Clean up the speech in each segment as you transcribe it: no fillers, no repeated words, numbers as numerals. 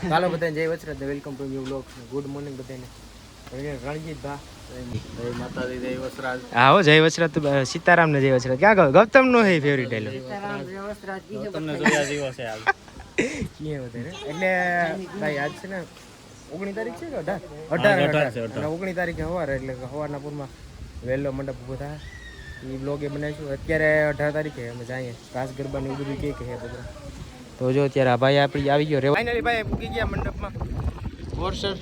ચાલો બધાને જય Vachraj, welcome to new blog. Good morning બધાને. રણજીત ભા જય માતાજી, જય વચરાજ. હા હો, જય વચરાજ. સીતારામ ને જય વચરાજ. ક્યાં ગયો ગૌતમ નો હે ફેવરિટ ડાયલોગ? સીતારામ જય વચરાજ. તમને જોયા જીવો છે હાલ કીએ વધારે. એટલે ભાઈ આજ છે ને 19 તારીખ છે કે 18 19 તારીખે સવારે, એટલે સવારના પૂરમાં વહેલો મંડપ ઉભો થાય. એ બ્લોગ એ બનાવીશું. અત્યારે 18 તારીખે અમે જઈએ કાસ ગરબા ને એવું બધું કે બધું. તો જો અત્યારે આ ભાઈ આપણી આવી ગયો રે. ફાઇનલી ભાઈ પૂકી ગયા મંડપમાં. વોરસર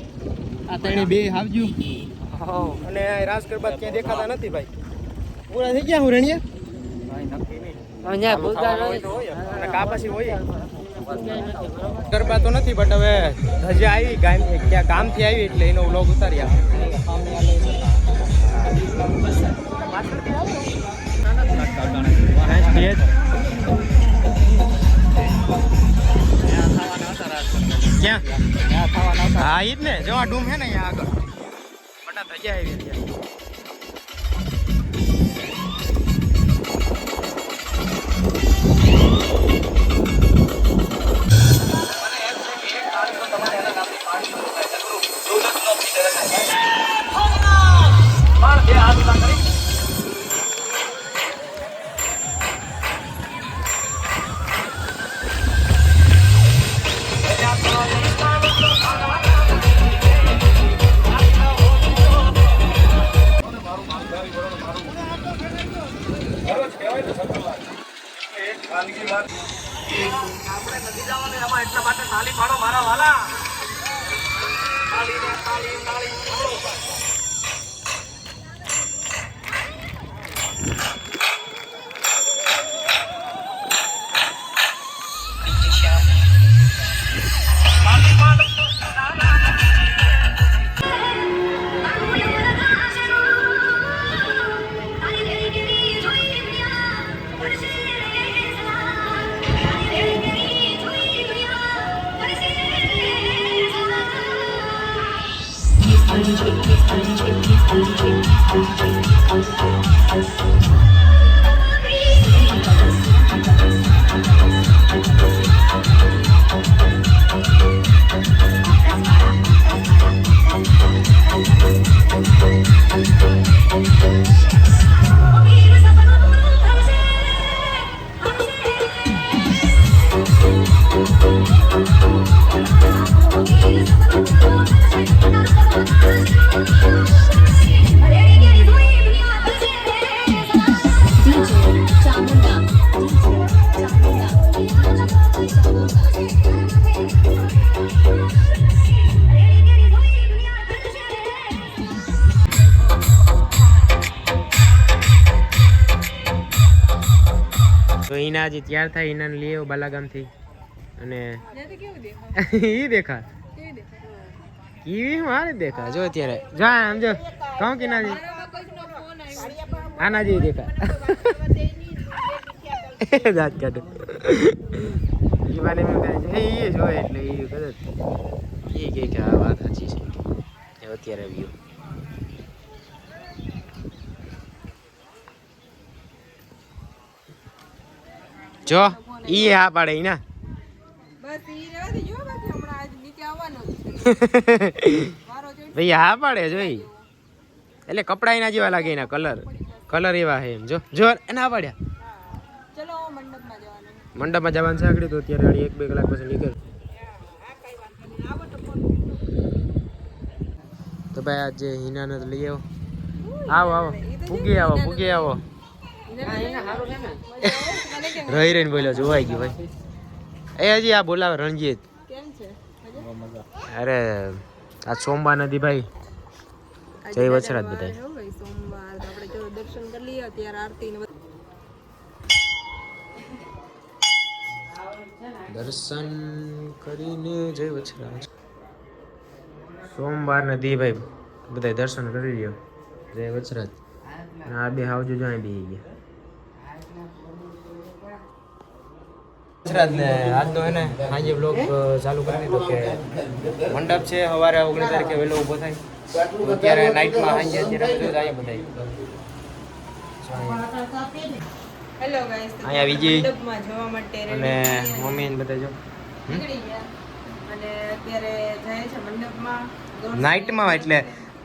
આ તણે બે આવજો. હા, અને રાસ ગરબા ક્યાંય દેખાતા નથી ભાઈ. પૂરા થઈ ગયા હું રણિયા ભાઈ નક્કી નહીં. અહીંયા ભૂગા હોય અને કાપાસી હોય. ગરબા તો નથી, બટ હવે ધજા આવી ક્યાં ગામથી આવી એટલે એનો વ્લોગ ઉતાર્યા. હા ઈ જ ને, જો આ ડૂમ છે ને અહીંયા આગળ બટા ધજા આવી ત્યાં. તો ઈના હજી તૈયાર થાય, ઈનાને લઈ આવ્યો બાલાગામથી. અને ઈ દેખા કેવી મારે દેખા જો અત્યારે જો આમ જો કહું કે નાજી આના જેવી દેખા દાંત કાઢે ઈ મને એમ કહે છે એ જોવે એટલે એ કદાચ એ કે આ વાત સાચી છે એ અત્યારે વ્યૂ. જો ઈ હા પાડે ઈ ના બસ ઈ રહેવા દે. જો બાકી હમણાં આજ નીચે આવવાનો છે ભાઈ. હા પાડે જોઈ એટલે કપડા એના જેવા લાગે, એના કલર એવા છે એમ. જો જો ના પાડ્યા. ચલો મંડપમાં જવાનું છે આગળ. તો અત્યારે 1-2 કલાક પછી નીકળ. તો ભાઈ આજે હિનાને તો લઈ આવો પૂગી આવો રહી રહીને બોલ્યો જોવાઈ ગયું ભાઈ. એ હજી આ બોલાવે રણજીત. કેમ છે? અરે આ સોમવાર નથી ભાઈ. જય વચરાજ બધા. સોમવાર આપણે જો દર્શન કરી લઈએ અત્યારે આરતી ને દર્શન કરીને જય વચરાજ. સોમવાર નથી ભાઈ, બધા દર્શન કરી લ્યો. જય વચરાજ. આ બે આવજો જો બી ગયા ને. આજ તો એને સાંજે બ્લોગ ચાલુ કરી દીધો કે મંડપ છે સવારે 19 તારીખે વહેલો ઊભો થાય. અત્યારે નાઇટમાં સાંજે અત્યારે બધું જાય બધા. હેલો ગાઈસ, અહીંયા વિજય અને મમ્મી ને બધા જો અને અત્યારે જાય છે મંડપમાં નાઇટમાં એટલે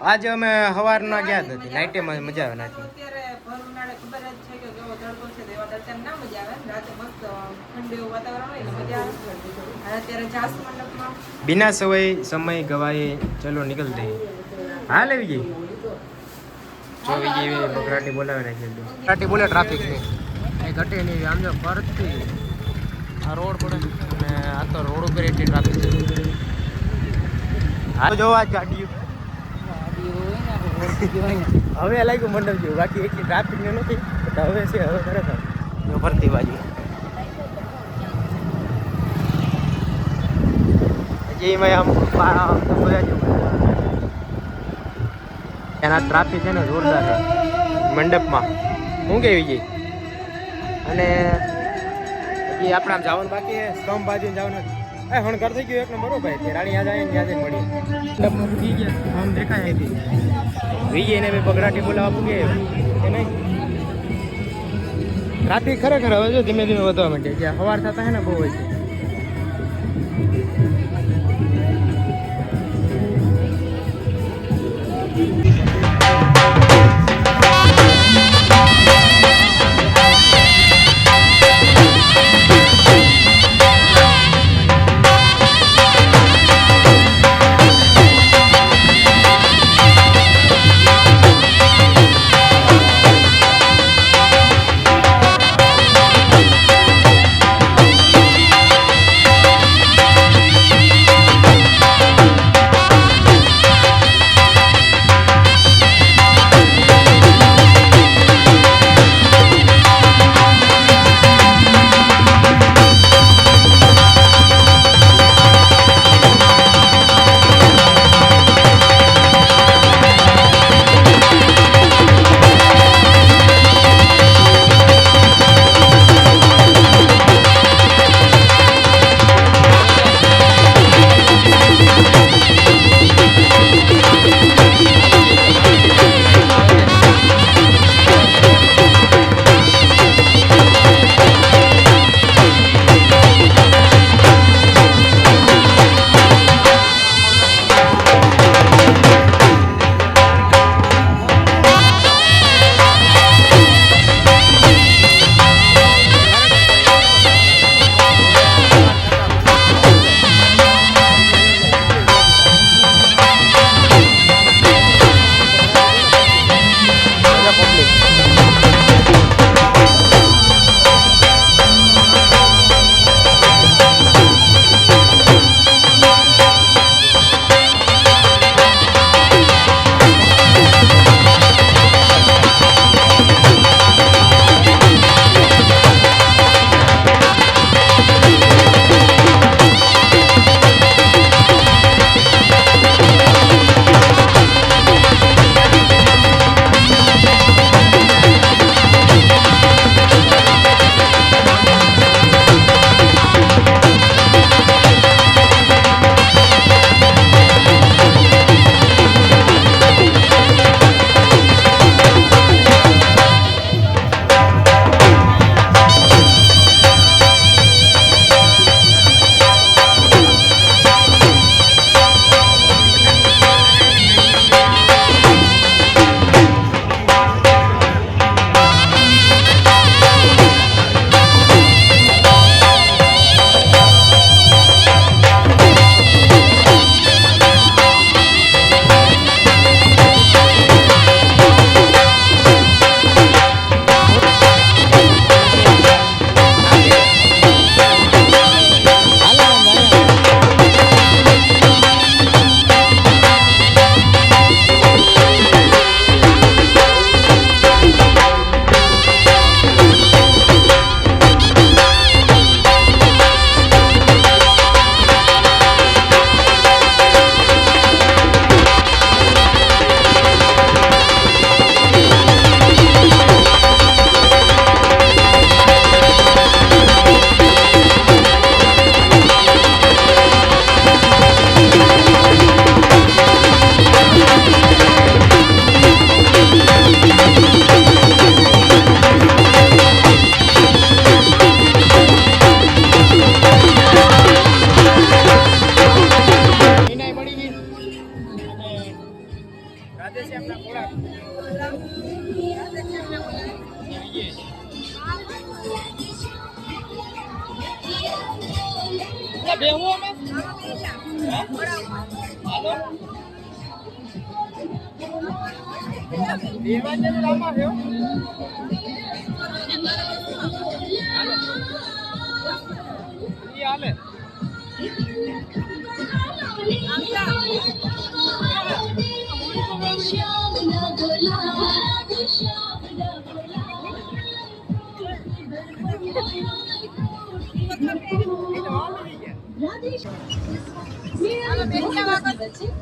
આજે અમે સવારના ગયા જ નથી નાઇટેમાં મજા આવે નાખી અત્યારે ભર ઉનાળે ખબર જ છે કે કેવો તડકો છે તો એવા તડકામાં ના મજા આવે રાતે મસ્ત ઠંડુ એવું વાતાવરણ હોય ને મજા આવે અને અત્યારે જાસ મંડપમાં बिना समय गवाए चलो निकलते हैं हाँ ले विजय जो विजय बकराटी बोलावे नाखी बकराटी बोले ट्राफिक नहीं એ ઘટે નહીં આમ જો ફરતી આ રોડ પડે અને આ તો રોડ ઉપર એટલી ટ્રાફિક છે હા જો આ ગાડીઓ હવે લાગ્યું મંડપ જેવું બાકી એટલી ટ્રાફિક ને નથી હવે છે હવે ખરેખર ફરતી બાજુ એમાં આમ જોયા જેવું એના ટ્રાફિક છે ને જોરદાર છે મંડપમાં હું કેવી જઈ અને હજી આપણે આમ જવાનું બાકી સ્તંભ બાજુ જવાનું એ હણકાર થઈ ગયું એક નંબર ભાઈ રાણી યાદ આવે ને યાદ મળી મંડપમાં ગયા આમ દેખાય હતી વિજય ને મેં બગડાટી બોલાવવા પૂગે કે નહીં ટ્રાફિક ખરેખર હવે જો ધીમે ધીમે વધવા માંડે જ્યાં સવાર થતા હે ને બહુ હોય છે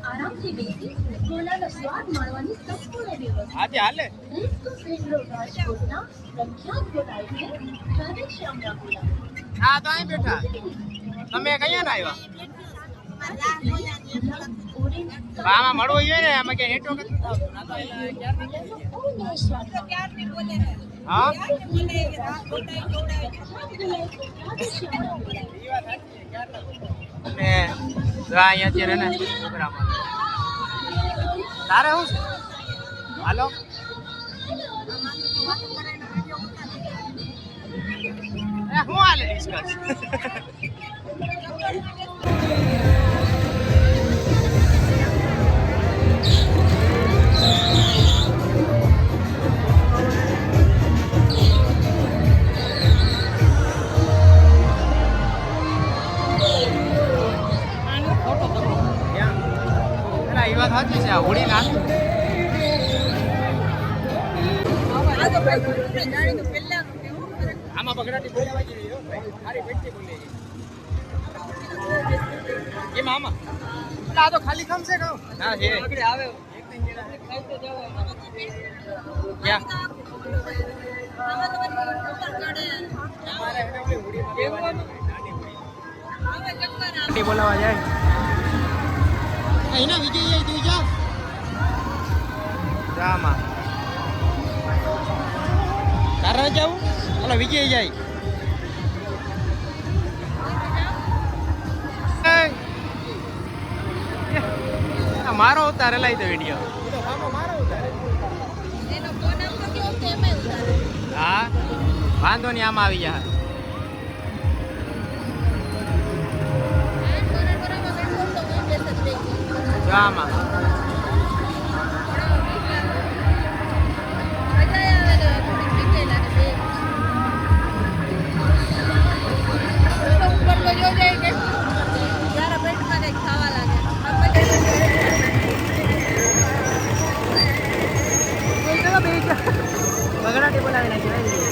આરામથી બેસી ગોલાનો સ્વાદ માણવાની સંપૂર્ણ વ્યવસ્થા આજે હાલે રાજકોટના પ્રખ્યાત ગોલા એટલે રાધેશ્યામના ગોલા. હા તો અહીં બેઠા તમે કયા ના આવ્યા આમાં મળવું જોઈએ ને આમાં ક્યાં નેટવર્ક નથી આવતું. હા અને અહીંયા અત્યારે ને પ્રોગ્રામમાં તારે શું છે હાલો શું હાલે ડિસ્કસ સાચી છે હોળી ના આમાં બગડાટી બોલાવા જ રહ્યો મારી પેટથી બોલી એમાં આમાં એટલે આ તો ખાલી કામ છે કહું ના છે આગળ આવે બોલાવા જાય અહીંના વિજય જાય તું જા રામા તારા જાવું ઓલો વિજય જાય મારો ઉતારે લઈ દો વિડીયો હા વાંધો નહીં આમાં આવી જાય આમાં બગડાટી બોલાવી નાખી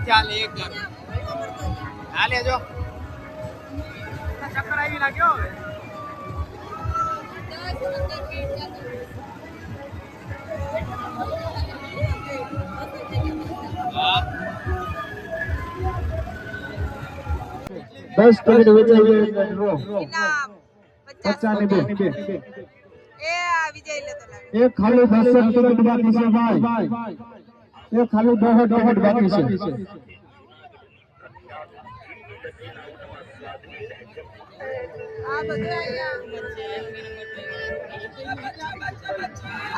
ચાલે એક હાલે જો ચક્કર આવી લાગ્યો હવે દસ મિનિટ વિજય એક ખાલી 10 મિનિટ બાકી છે ભાઈ એ ખાલી 10 મિનિટ બાકી છે આ બધું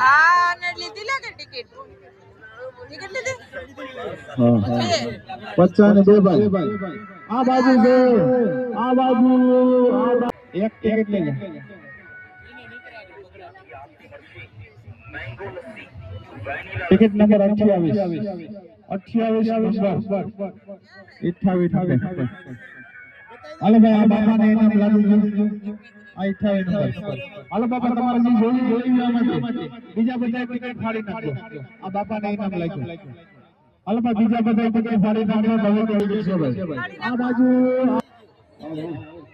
આ ને લીધી લે કે ટિકિટ લીધી હા 52 ભાઈ આ બાજુ છે આ બાજુ એક ટિકિટ લઈ લે ટિકિટ નંબર 28 નંબર 28 હાલો ભાઈ આ બાપાને ઇનામ લાગુ આ 28 નંબર હાલો બાપા તમારે જે જોઈ આમાંથી બીજા બધા ટિકિટ ફાડી નાખો આ બાપાને ઇનામ લાગ્યું હાલો ભાઈ બીજા બધા ટિકિટ ફાડી નાખો હવે તો આવી જશે ભાઈ આ બાજુ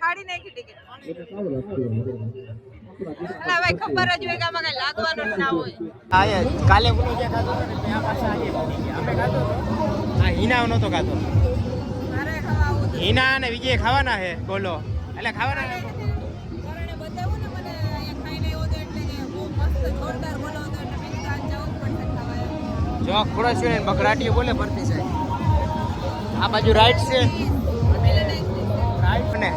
ફાડી નાખી ટિકિટ અલા ભાઈ ખબર જ હોય કે આમાં કઈ લાગવાનું જ ના હોય. આયા કાલે બોલો જે ખાધો ને ત્યાં પાછા આજે પડી ગયા અમે ખાધો આ હિના નહોતો ખાધો મારે ખાવા આવું હતું. હિના અને વિજય ખાવાના છે બોલો એટલે ખાવાના છે કરણે બતાવ્યું ને મને અહીંયા ખાઈને આવ્યો હતો એટલે કે બહુ મસ્ત જોરદાર બોલો હતો એટલે મેં કીધું આજ જવું જ પડશે ખાવા એમ. જો ખોડસ્યું ને બકરાટીઓ બોલે ભરતી સાહેબ આ બાજુ રાઈટ છે રાઈટ ને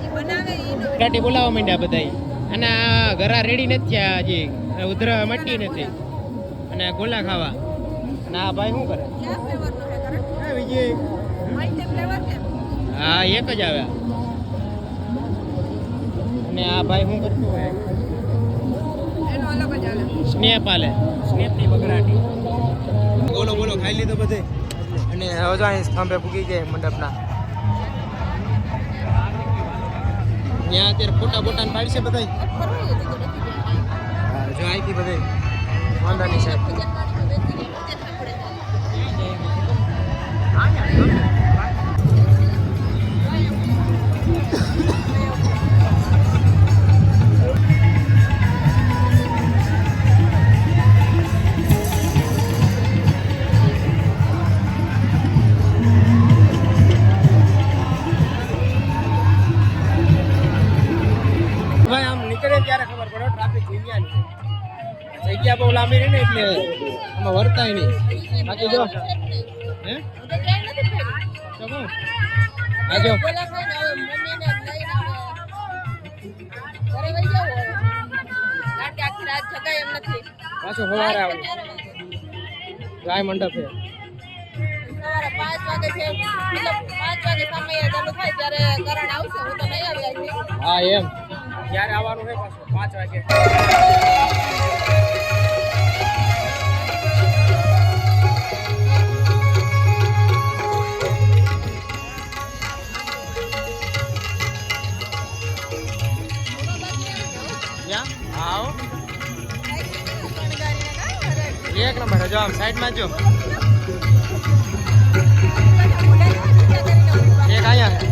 ઈ બનાવે ઈ બકરાટી બોલાવવા માંડ્યા બધાય અને આ ઘરા રેડી નથી થયા હજી ઉધરા મટી નથી અને ગોલા ખાવા અને આ ભાઈ શું કરે કયા ફ્લેવરનો છે કરણ? હા વિજય મલ્ટી ફ્લેવર છે. હા એક જ આવ્યા અને આ ભાઈ શું કરતું હોય એનો અલગ જ આવે. સ્નેપ આલે સ્નેપની બકરાટી બોલો બોલો ખાઈ લીધો બધે અને હવે જો અહીં સ્તંભે પૂગી ગયા મંડપના ત્યાં અત્યારે ફોટા બોટાને પાડશે બધા ફરવું હતું તો નથી ગયા. જો અહીંથી બધે વાંધાની સાહેબ ભાઈ આમ નીકળે ત્યારે ખબર પડે ટ્રાફિક જગ્યાની જગ્યા બહુ લાંબી રહી ને એટલે આમાં વર્તાય નહીં બાકી જો હે તો કહું આ જો બોલા ખાઈને હવે મમ્મીને લઈને હવે ઘરે વહી જાવ હવે. કારણ કે આખી રાત જગાય એમ નથી. પાછું સવારે આવું ગાય મંડપ છે સવારે 5 વાગે છે મતલબ 5 વાગે સમય ચાલુ થાય ત્યારે કરણ આવશે. હું તો નહીં આવી હતી. હા એમ ક્યારે આવવાનું છે પાછું 5 વાગે ક્યાં આવો એક નંબર જો આમ સાઈડમાં જો એક અહીંયા છે